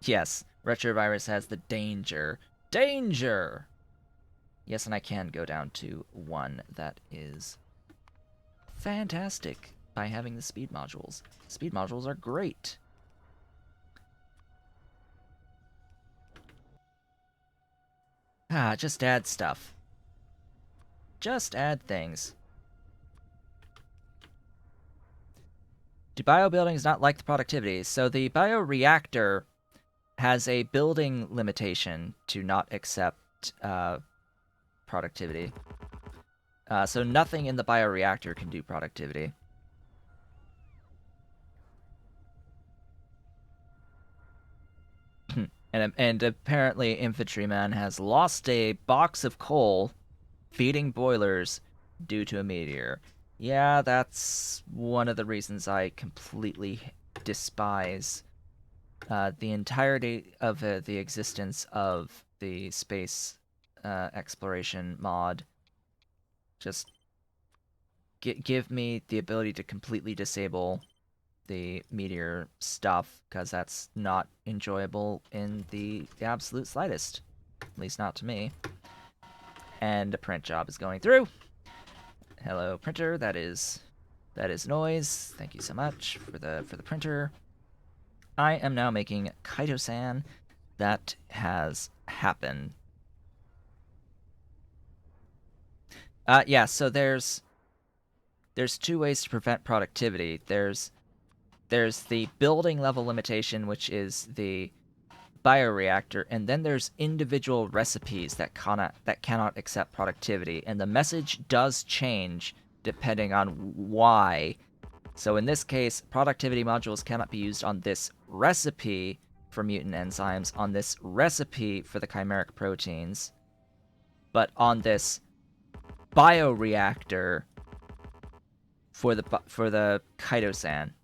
Yes, retrovirus has the danger. Danger! Yes, and I can go down to 1. That is fantastic by having the speed modules. Speed modules are great. Just add stuff. Just add things. Do bio buildings not like the productivity? So the bioreactor has a building limitation to not accept productivity. So nothing in the bioreactor can do productivity. And apparently Infantryman has lost a box of coal feeding boilers due to a meteor. Yeah, that's one of the reasons I completely despise the entirety of the existence of the space exploration mod. Just give me the ability to completely disable the meteor stuff, because that's not enjoyable in the absolute slightest. At least not to me. And a print job is going through. Hello, printer. That is noise. Thank you so much for the printer. I am now making Kaito-san. That has happened. Yeah, so there's 2 ways to prevent productivity. There's the building level limitation, which is the bioreactor, and then there's individual recipes that cannot accept productivity, and the message does change depending on why. So in this case, productivity modules cannot be used on this recipe for mutant enzymes, on this recipe for the chimeric proteins, but on this bioreactor for the Kaito-san.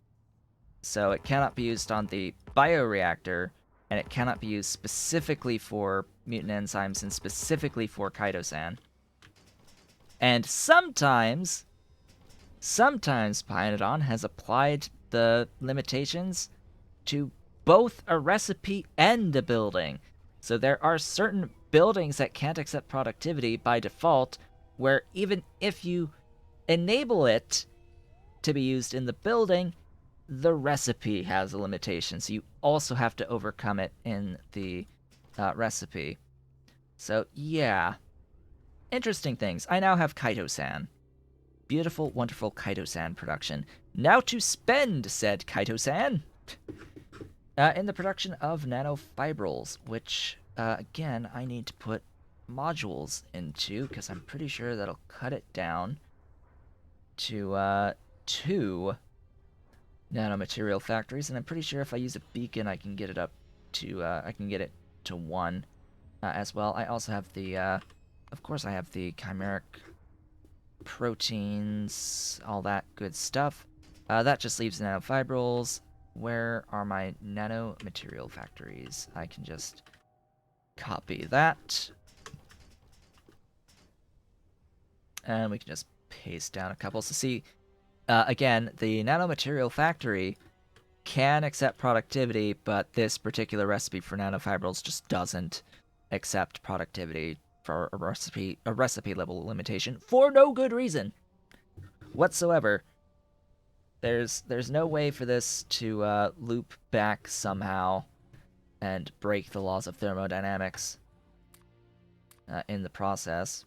So it cannot be used on the bioreactor, and it cannot be used specifically for mutant enzymes and specifically for Kaito-san. And sometimes Pionodon has applied the limitations to both a recipe and a building. So there are certain buildings that can't accept productivity by default, where even if you enable it to be used in the building, the recipe has a limitation, so you also have to overcome it in the recipe. So yeah, interesting things. I now have Kaito-san. Beautiful, wonderful Kaito-san production. Now to spend said Kaito-san in the production of nanofibrils, which, again, I need to put modules into, because I'm pretty sure that'll cut it down to 2 nanomaterial factories, and I'm pretty sure if I use a beacon, I can get it up to I can get it to 1 as well. I also have the of course I have the chimeric proteins, all that good stuff. That just leaves nanofibrils. Where are my nanomaterial factories? I can just copy that, and we can just paste down a couple. So see, again, the nanomaterial factory can accept productivity, but this particular recipe for nanofibrils just doesn't accept productivity for a recipe level limitation for no good reason whatsoever. There's no way for this to loop back somehow and break the laws of thermodynamics in the process.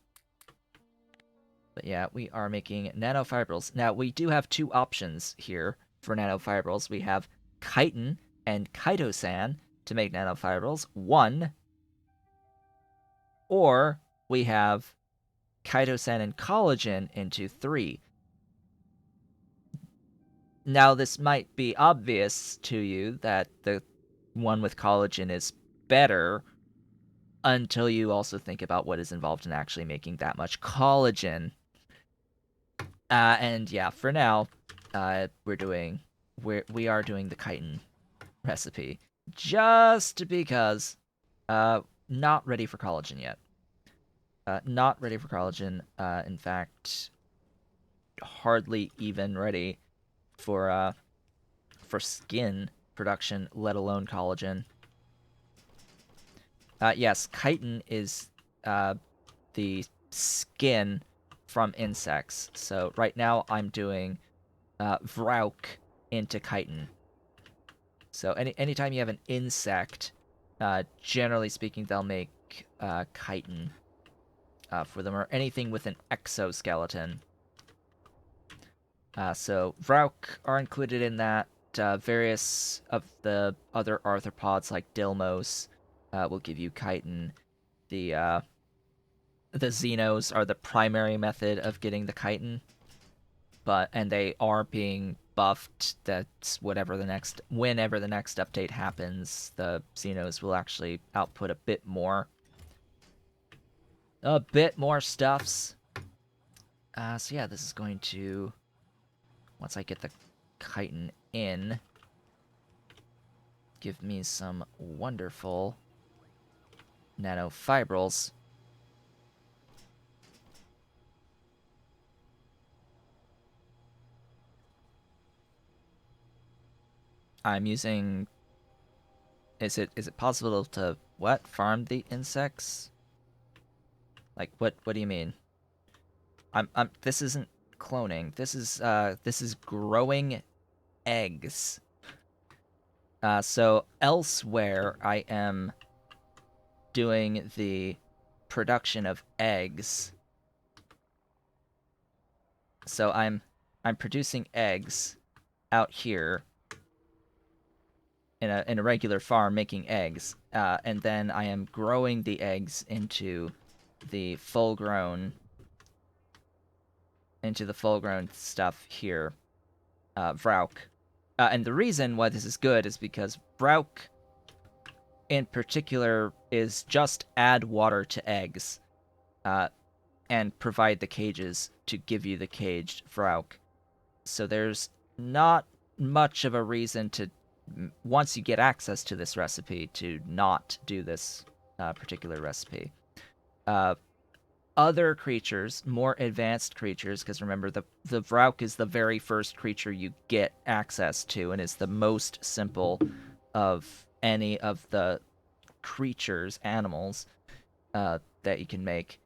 But yeah, we are making nanofibrils. Now, we do have 2 options here for nanofibrils. We have chitin and Kaito-san to make nanofibrils, 1. Or we have Kaito-san and collagen into 3. Now, this might be obvious to you that the one with collagen is better until you also think about what is involved in actually making that much collagen. And yeah, for now, we are doing the chitin recipe just because not ready for collagen yet. Not ready for collagen. In fact, hardly even ready for skin production, let alone collagen. Yes, chitin is the skin from insects. So right now I'm doing Vrauk into chitin. So anytime you have an insect, generally speaking, they'll make chitin for them, or anything with an exoskeleton. So Vrauk are included in that. Various of the other arthropods, like Dilmos, will give you chitin. The Xenos are the primary method of getting the chitin, and they are being buffed. That's whenever the next update happens, the Xenos will actually output a bit more stuffs. So yeah, this is going to, once I get the chitin in, give me some wonderful nanofibrils. I'm using. Is it possible to farm the insects? Like what do you mean? I'm this isn't cloning. This is growing eggs. So elsewhere I am doing the production of eggs. So I'm producing eggs out here in a regular farm, making eggs, and then I am growing the eggs into the full grown stuff here, Vrauk. And the reason why this is good is because Vrauk in particular is just add water to eggs, and provide the cages to give you the caged Vrauk. So there's not much of a reason to, once you get access to this recipe, to not do this particular recipe. Other creatures, more advanced creatures, because remember, the Vrauk is the very first creature you get access to and is the most simple of any of the animals that you can make.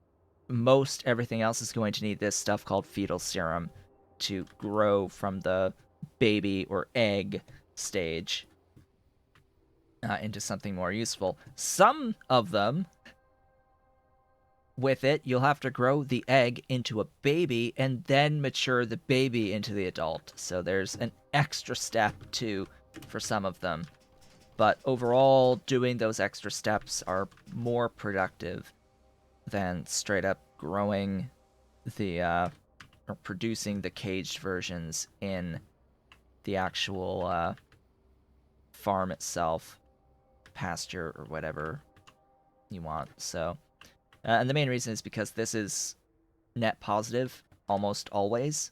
Most everything else is going to need this stuff called fetal serum to grow from the baby or egg stage into something more useful. Some of them, with it, you'll have to grow the egg into a baby and then mature the baby into the adult. So there's an extra step too for some of them. But overall, doing those extra steps are more productive than straight up growing or producing the caged versions in the actual farm itself, pasture, or whatever you want. So, and the main reason is because this is net positive almost always,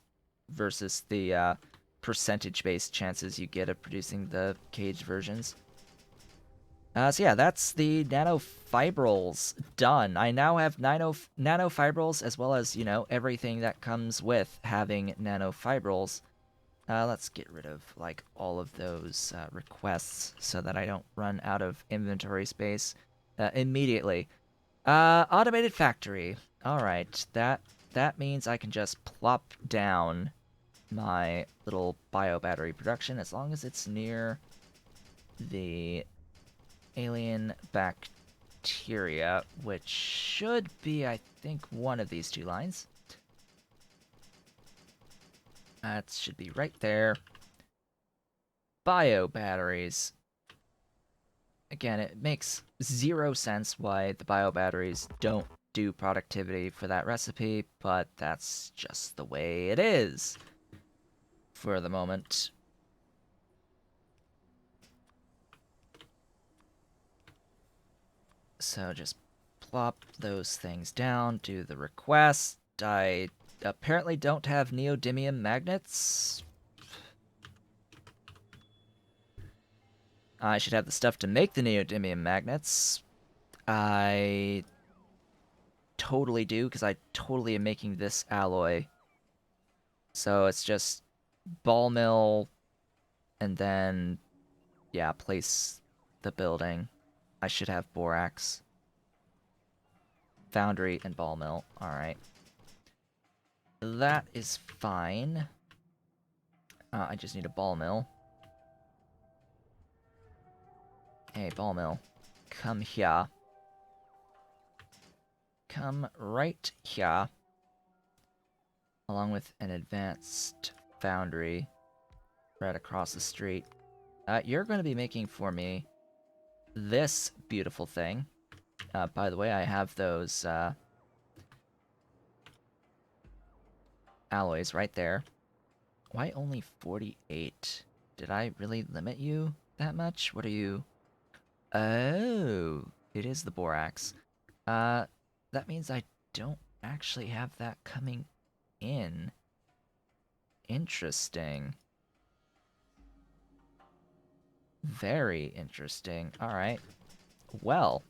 versus the percentage-based chances you get of producing the caged versions. So yeah, that's the nanofibrils done. I now have nanofibrils, as well as, everything that comes with having nanofibrils. Let's get rid of, all of those requests so that I don't run out of inventory space immediately. Automated factory. Alright, that means I can just plop down my little biobattery production as long as it's near the alien bacteria, which should be, I think, one of these two lines. That should be right there. Bio batteries. Again, it makes 0 sense why the bio batteries don't do productivity for that recipe, but that's just the way it is for the moment. So just plop those things down, do the request. I apparently don't have neodymium magnets. I should have the stuff to make the neodymium magnets. I totally do, because I totally am making this alloy. So it's just ball mill, and then, yeah, place the building. I should have borax. foundry and ball mill. Alright. That is fine. I just need a ball mill. Hey, ball mill. Come here. Come right here. Along with an advanced foundry right across the street. You're going to be making for me this beautiful thing. By the way, I have those alloys right there. Why only 48? Did I really limit you that much? What are you... Oh, it is the borax. That means I don't actually have that coming in. Interesting. Very interesting. Alright. Well.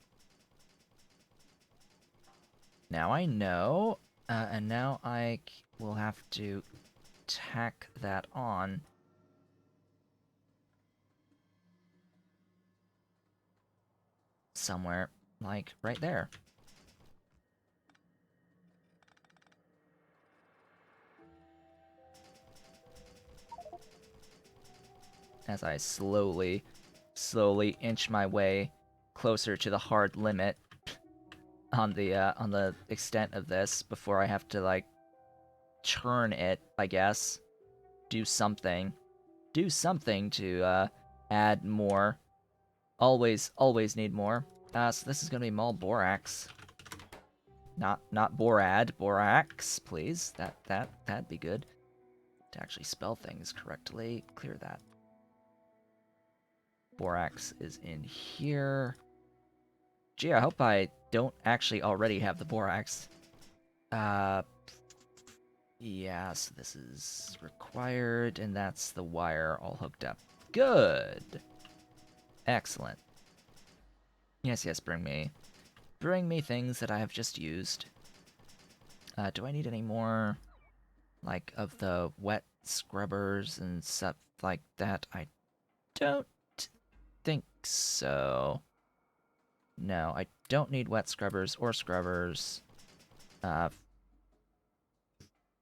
Now I know, and now I will have to tack that on. Somewhere, like, right there. As I slowly inch my way closer to the hard limit on the extent of this before I have to, like, churn it, I guess. Do something. Do something to, add more. Always need more. So this is gonna be Mall Borax. Not Borad. Borax, please. That'd be good. To actually spell things correctly. Clear that. Borax is in here. Gee, I hope I don't actually already have the borax. Yeah, so this is required, and that's the wire all hooked up. Good! Excellent. Yes, bring me. Bring me things that I have just used. Do I need any more, like, of the wet scrubbers and stuff like that? I don't think so. No, I don't need wet scrubbers or scrubbers.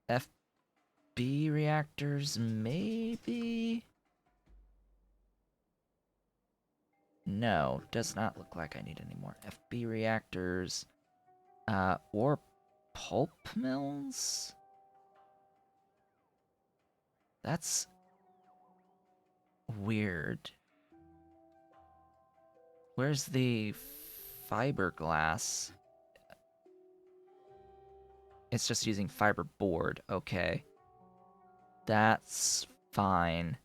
FB reactors, maybe? No, does not look like I need any more FB reactors. Or pulp mills? That's weird. Where's the fiberglass? It's just using fiberboard. Okay. That's fine.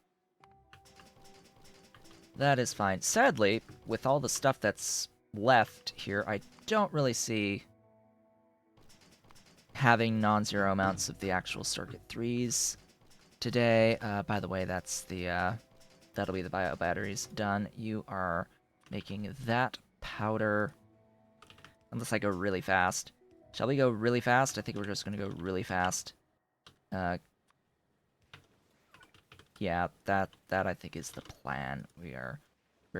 That is fine. Sadly, with all the stuff that's left here, I don't really see having non-zero amounts of the actual circuit 3s today. By the way, that's the, that'll be the bio batteries done. You are making that powder. Unless I go really fast. Shall we go really fast? I think we're just gonna go really fast. Yeah, that I think is the plan. We're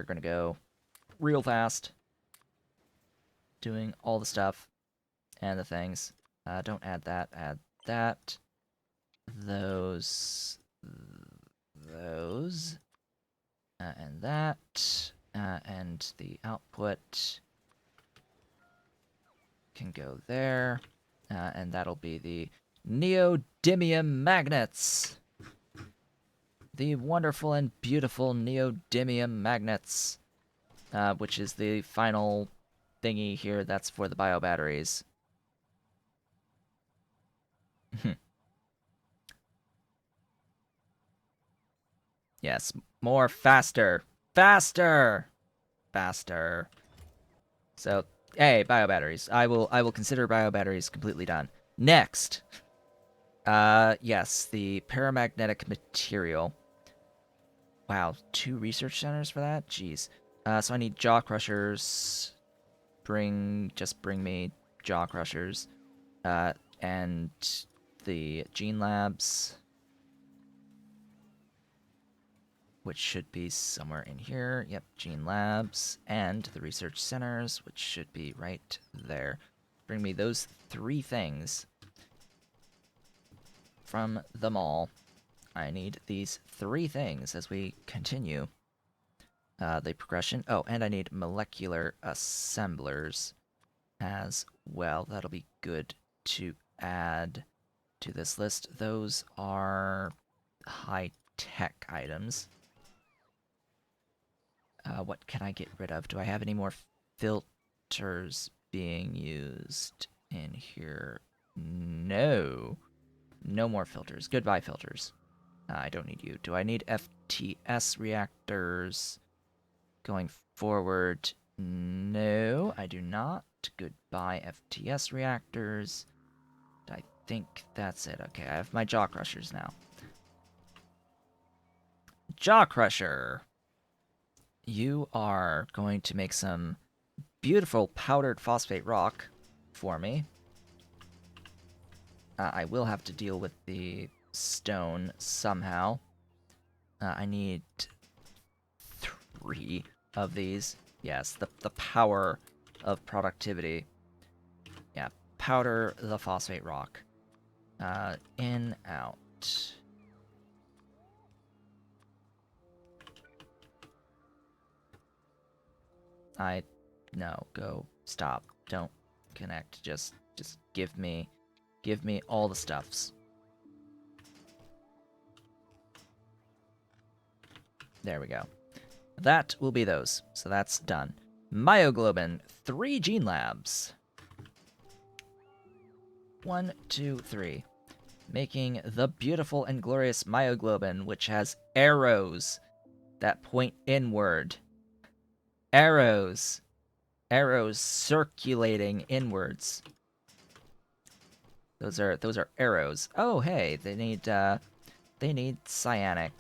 gonna go real fast. Doing all the stuff and the things. Don't add that, add that. Those. And that. And the output can go there. And that'll be the neodymium magnets. The wonderful and beautiful neodymium magnets. Which is the final thingy here that's for the bio batteries. Yes, more faster. Faster! Faster. So, hey, bio batteries. I will consider bio batteries completely done. Next. Yes, the paramagnetic material. Wow, 2 research centers for that? Jeez. So I need jaw crushers. Just bring me jaw crushers. And the gene labs, which should be somewhere in here. Yep, gene labs, and the research centers, which should be right there. Bring me those 3 things from the mall. I need these 3 things as we continue the progression. Oh, and I need molecular assemblers as well. That'll be good to add to this list. Those are high-tech items. What can I get rid of? Do I have any more filters being used in here? No. No more filters. Goodbye, filters. I don't need you. Do I need FTS reactors going forward? No, I do not. Goodbye, FTS reactors. I think that's it. Okay, I have my jaw crushers now. Jaw crusher. You are going to make some beautiful powdered phosphate rock for me. I will have to deal with the stone somehow. I need 3 of these. Yes, the power of productivity. Yeah, powder the phosphate rock. In, out. No, go, stop, don't connect, just give me all the stuffs. There we go. That will be those, so that's done. Myoglobin, 3 gene labs. 1, 2, 3. Making the beautiful and glorious myoglobin, which has arrows that point inward. Arrows circulating inwards. Those are arrows. Oh, hey, they need cyanic.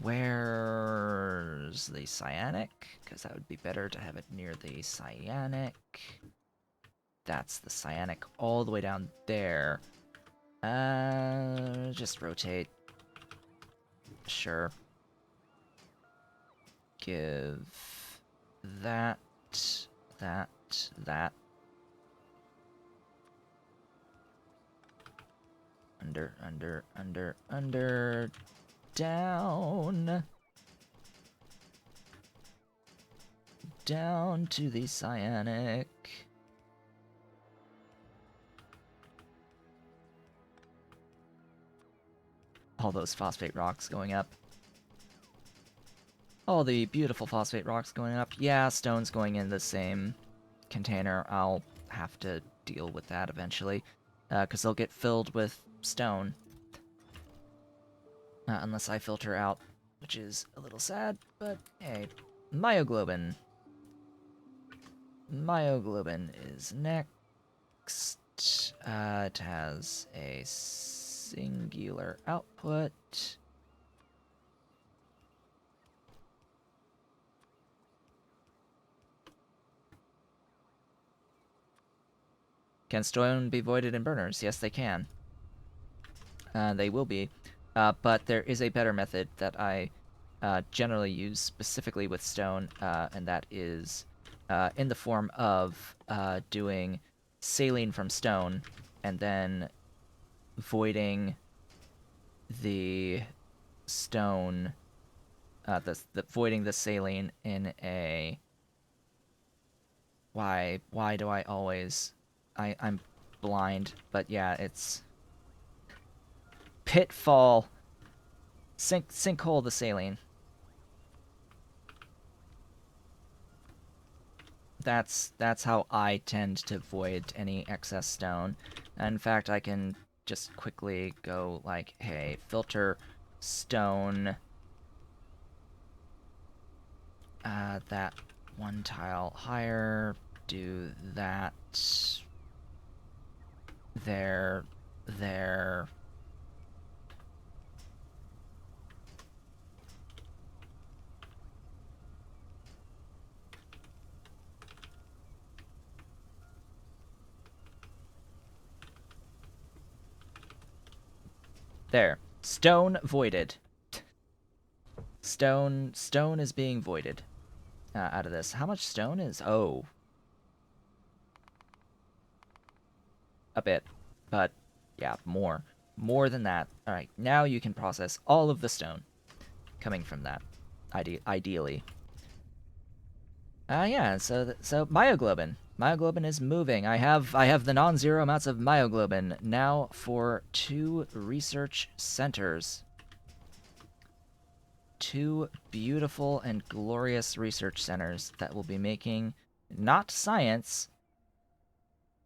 Where's the cyanic? Because that would be better to have it near the cyanic. That's the cyanic all the way down there. Just rotate. Sure. Give that. Under. Down. Down to the cyanic. All those phosphate rocks going up. All the beautiful phosphate rocks going up. Yeah, stone's going in the same container. I'll have to deal with that eventually, because they'll get filled with stone. Unless I filter out, which is a little sad, but hey. Myoglobin. Myoglobin is next. It has a singular output. Can stone be voided in burners? Yes, they can. They will be. But there is a better method that I generally use specifically with stone, and that is in the form of doing saline from stone and then voiding the stone, voiding the saline in a... Why do I always... I'm blind, but yeah, it's... Pitfall. Sinkhole the saline. That's how I tend to void any excess stone. In fact, I can just quickly go like, hey, filter stone. That 1 tile higher. Do that. There. There. Stone voided. Stone is being voided out of this. How much stone is... Oh. a bit, but yeah, more than that. All right, now you can process all of the stone coming from that, ideally. Yeah. So myoglobin. Myoglobin is moving. I have the non-zero amounts of myoglobin now for 2 research centers. 2 beautiful and glorious research centers that will be making not science,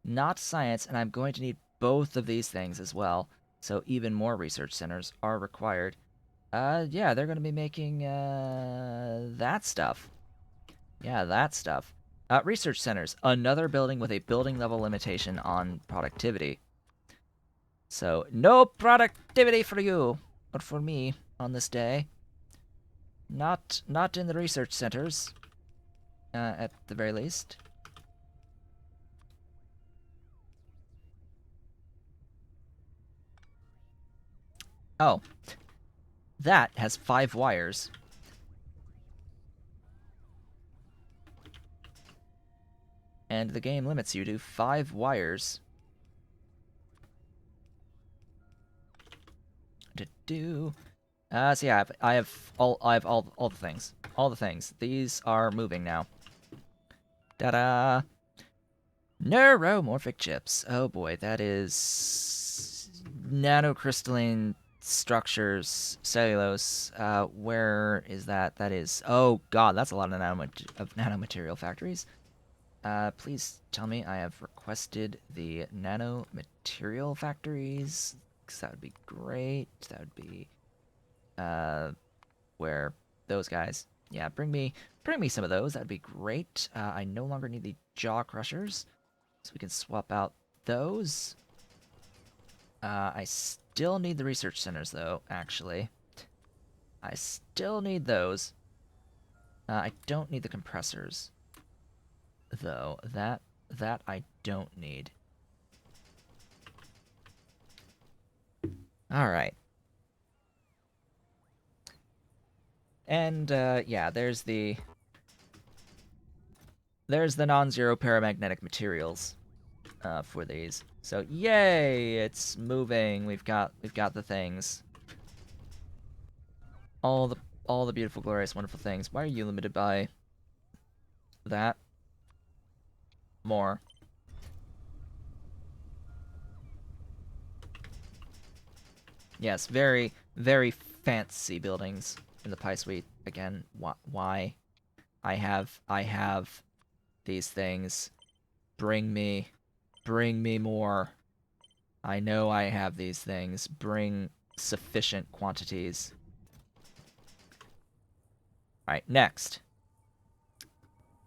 and I'm going to need both of these things as well. So even more research centers are required. Yeah, they're going to be making that stuff. Yeah, that stuff. Research centers, another building with a building level limitation on productivity. So no productivity for you, but for me on this day. Not in the research centers, at the very least. Oh, that has 5 wires. And the game limits you to 5 wires. So yeah, I have all the things. All the things. These are moving now. Ta-da! Neuromorphic chips. Oh boy, that is nanocrystalline structures, cellulose. Where is that? That is. Oh god, that's a lot of nanomaterial factories. Please tell me I have requested the nanomaterial factories, because that would be great. That would be where those guys. Yeah, bring me some of those. That'd be great. I no longer need the jaw crushers, so we can swap out those. I still need the research centers, though, actually. I still need those. I don't need the compressors, though. That I don't need. Alright. And, yeah, there's the non-zero paramagnetic materials for these. So yay, it's moving. We've got the things. All the beautiful, glorious, wonderful things. Why are you limited by that? More. Yes, very, very fancy buildings in the Pie Suite. Again, why? I have these things. Bring me more. I know I have these things. Bring sufficient quantities. Alright, next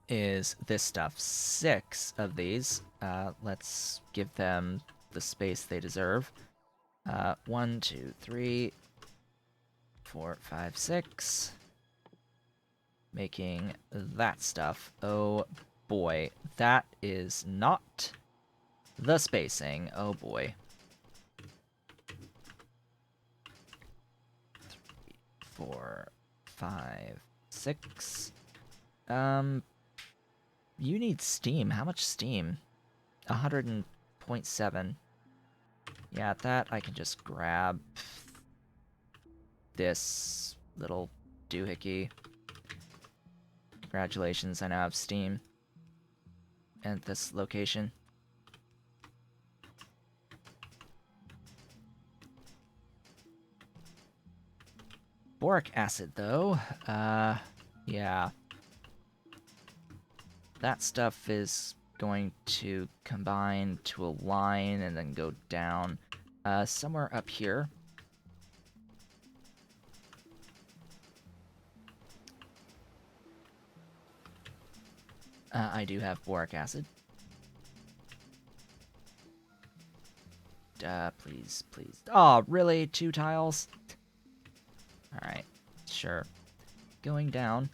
is this stuff. 6 of these. Let's give them the space they deserve. 1, 2, 3, 4, 5, 6. Making that stuff. Oh boy, that is not the spacing. Oh boy. 3, 4, 5, 6. You need steam. How much steam? 100.7. Yeah, that I can just grab this little doohickey. Congratulations, I now have steam at this location. Boric acid, though. Yeah. That stuff is going to combine to a line and then go down. Somewhere up here. I do have boric acid. Please, please. Oh, really? 2 tiles? Alright, sure. Going down.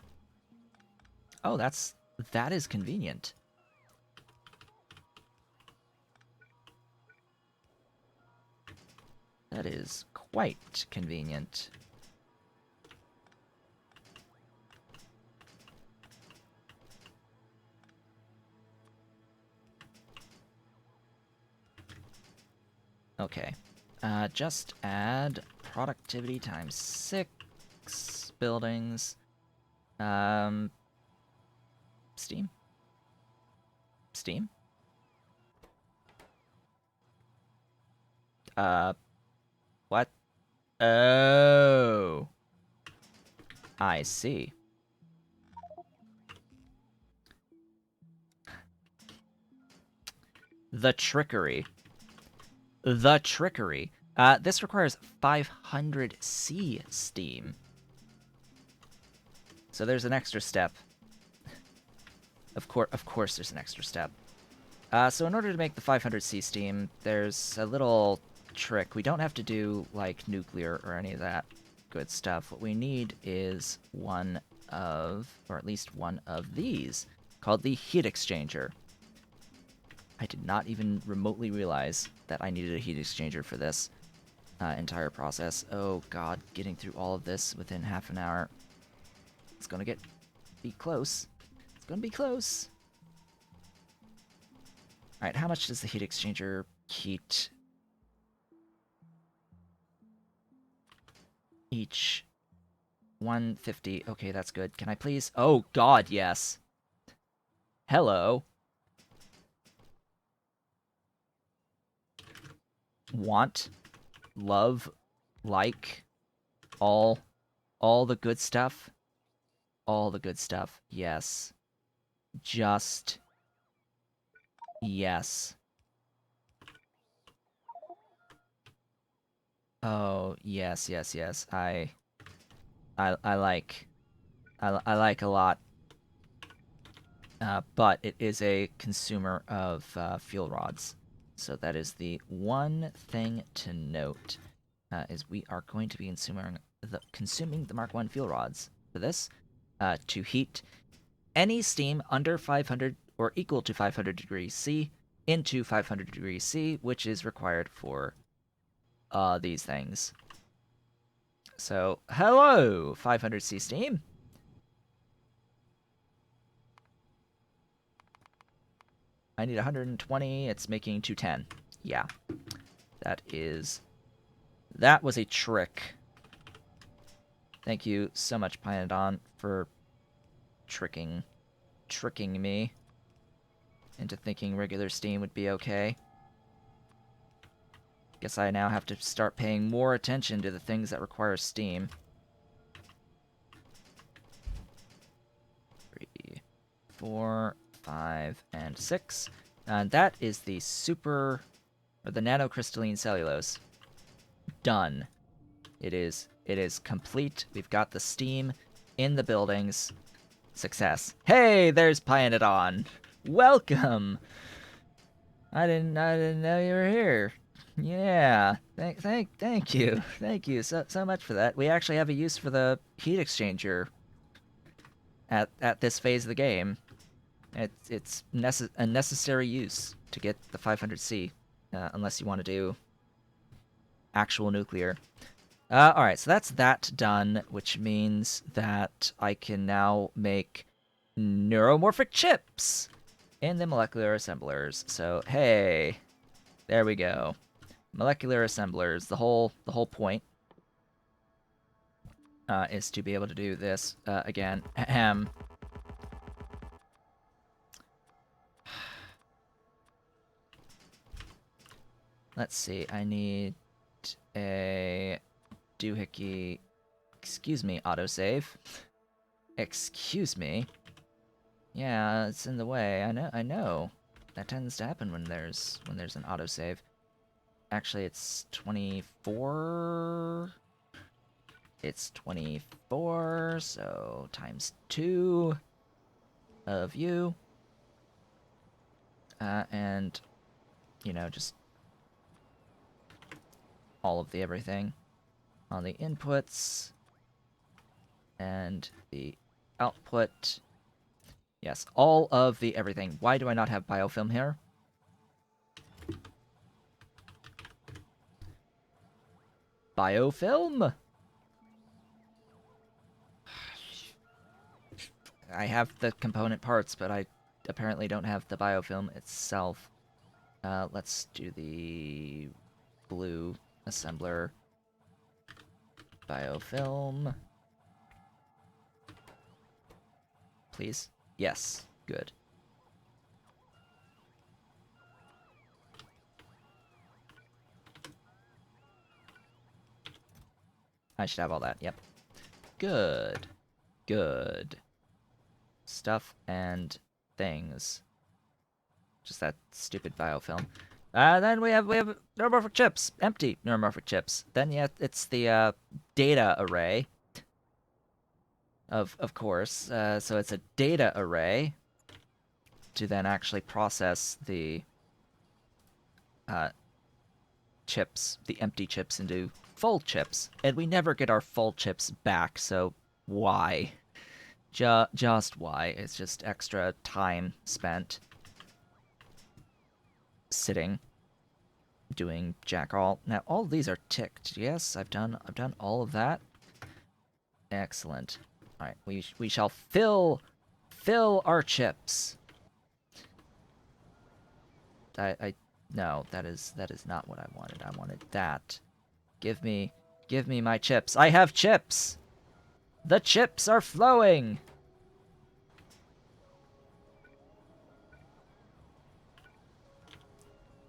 Oh, that is convenient. That is quite convenient. Okay. Just add productivity times 6 buildings. Steam? Steam? What? Oh. I see. The trickery. The trickery. This requires 500C steam. So there's an extra step. Of course there's an extra step. So in order to make the 500C steam, there's a little trick. We don't have to do, like, nuclear or any of that good stuff. What we need is one of, or at least one of these, called the heat exchanger. I did not even remotely realize that I needed a heat exchanger for this entire process. Oh god, getting through all of this within half an hour. It's gonna be close. It's gonna be close. Alright, how much does the heat exchanger heat? Each 150. Okay, that's good. Can I please? Oh god, yes. Hello. Want, love, like, all the good stuff. All the good stuff. Yes. Just yes. Oh, yes, yes, yes. I like a lot. But it is a consumer of fuel rods. So that is the one thing to note, is we are going to be consuming the Mark I fuel rods for this to heat any steam under 500 or equal to 500 degrees C into 500 degrees C, which is required for these things. So, hello, 500C steam. I need 120, it's making 210. Yeah. That was a trick. Thank you so much, Pynodon, for tricking me into thinking regular steam would be okay. Guess I now have to start paying more attention to the things that require steam. 3, 4, 5, and 6. And that is the the nanocrystalline cellulose. Done. It is complete. We've got the steam in the buildings. Success. Hey, there's Pyanodon. Welcome. I didn't know you were here. Yeah. Thank you. Thank you so much for that. We actually have a use for the heat exchanger at this phase of the game. It's a necessary use to get the 500C, unless you want to do actual nuclear. Alright, so that's that done, which means that I can now make neuromorphic chips in the molecular assemblers. So, hey, there we go. Molecular assemblers. The whole point is to be able to do this again. Ahem. Let's see. I need a doohickey. Excuse me, autosave. Excuse me. Yeah, it's in the way. I know. That tends to happen when there's an autosave. Actually, it's 24. It's 24, so times 2 of you. And, you know, just all of the everything on the inputs and the output. Yes, all of the everything. Why do I not have biofilm here? Biofilm? I have the component parts, but I apparently don't have the biofilm itself. Let's do the blue assembler. Biofilm. Please? Yes. Good. I should have all that. Yep. Good. Good. Stuff and things. Just that stupid biofilm. Then we have neuromorphic chips. Empty neuromorphic chips. Then yeah, it's the data array. Of course. So it's a data array to then actually process the chips, the empty chips, into full chips. And we never get our full chips back, so why? Just why? It's just extra time spent sitting, doing jack all. Now all of these are ticked. Yes, I've done all of that. Excellent. All right, we shall fill our chips. No, that is not what I wanted. I wanted that. Give me my chips. I have chips. The chips are flowing.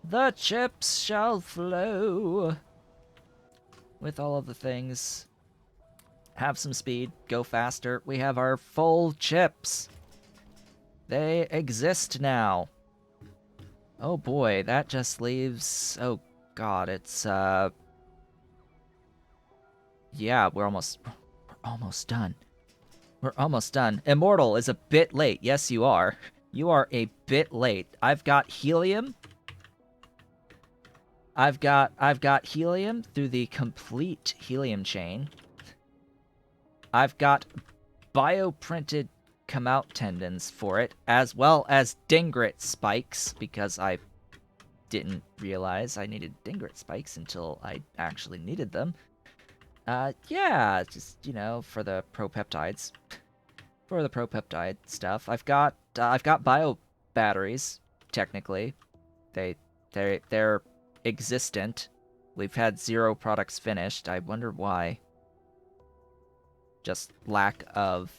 The chips shall flow. With all of the things. Have some speed. Go faster. We have our full chips. They exist now. Oh boy, that just leaves... Oh god, it's, yeah, we're almost done. We're almost done. Immortal is a bit late. Yes, you are. You are a bit late. I've got helium. I've got helium through the complete helium chain. I've got bioprinted come-out tendons for it, as well as dingrit spikes, because I didn't realize I needed dingrit spikes until I actually needed them. Yeah, just, you know, for the propeptides. For the propeptide stuff. I've got bio batteries, technically. They're existent. We've had 0 products finished. I wonder why. Just lack of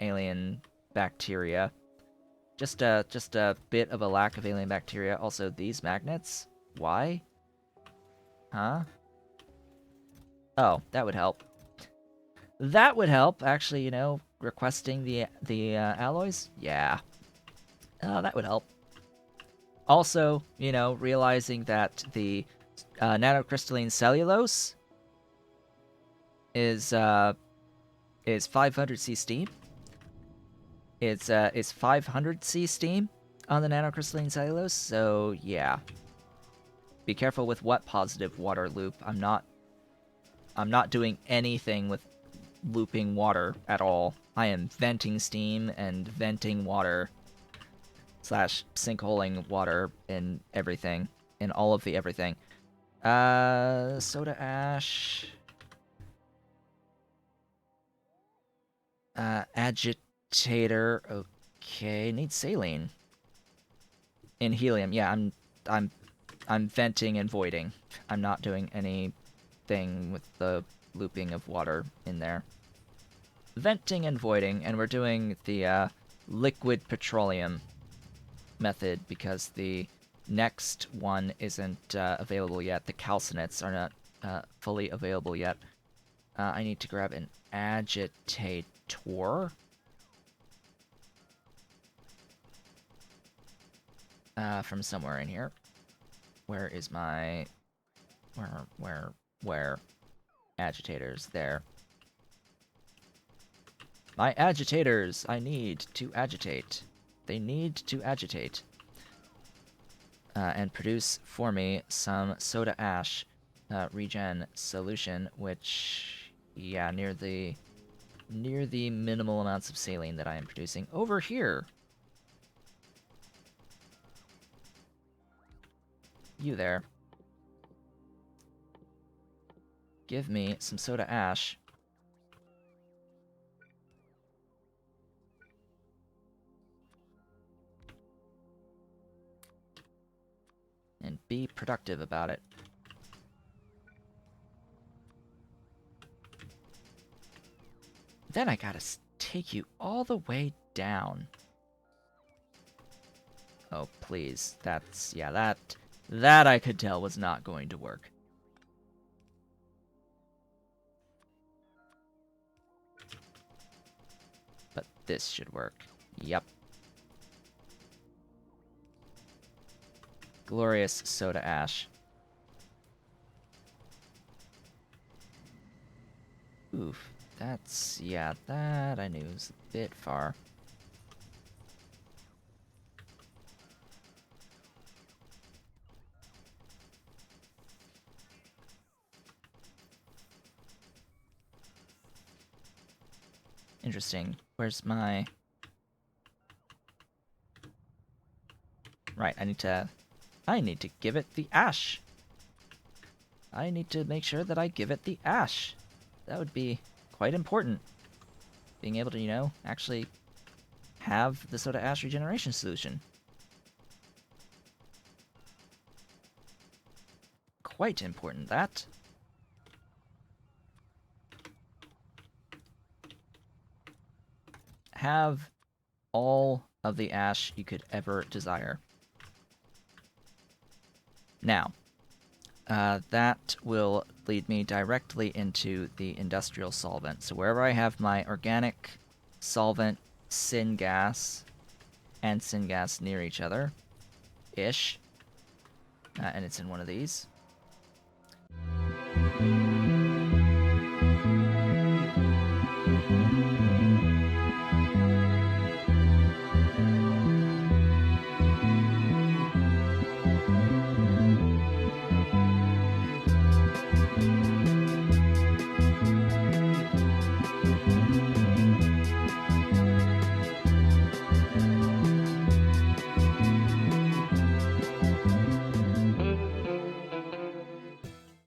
alien bacteria. Just a bit of a lack of alien bacteria. Also, these magnets. Why? Huh? Oh, that would help. That would help. Actually, you know, requesting the alloys. Yeah. Oh, that would help. Also, you know, realizing that the nanocrystalline cellulose is 500C steam. It's 500C steam on the nanocrystalline cellulose, so yeah. Be careful with what positive water loop. I'm not doing anything with looping water at all. I am venting steam and venting water / sinkholing water in everything. In all of the everything. Soda ash. Agitator. Okay, need saline. In helium, yeah, I'm venting and voiding. I'm not doing anything with the looping of water in there. Venting and voiding, and we're doing the liquid petroleum method because the next one isn't available yet. The calcinates are not fully available yet. I need to grab an agitator. From somewhere in here. Where is my... Where? Agitators. There. My agitators! I need to agitate. They need to agitate. And produce for me some soda ash regen solution, which... Yeah, near the minimal amounts of saline that I am producing over here. You there. Give me some soda ash. And be productive about it. Then I gotta take you all the way down. Oh, please. That's... yeah, that I could tell was not going to work. But this should work. Yep. Glorious soda ash. Oof. That's... yeah, that I knew was a bit far. Interesting. Where's my... right, I need to give it the ash. I need to make sure that I give it the ash. That would be quite important. Being able to, you know, actually have the soda ash regeneration solution. Quite important, that. Have all of the ash you could ever desire. Now, that will lead me directly into the industrial solvent. So wherever I have my organic solvent syngas and syngas near each other-ish, and it's in one of these.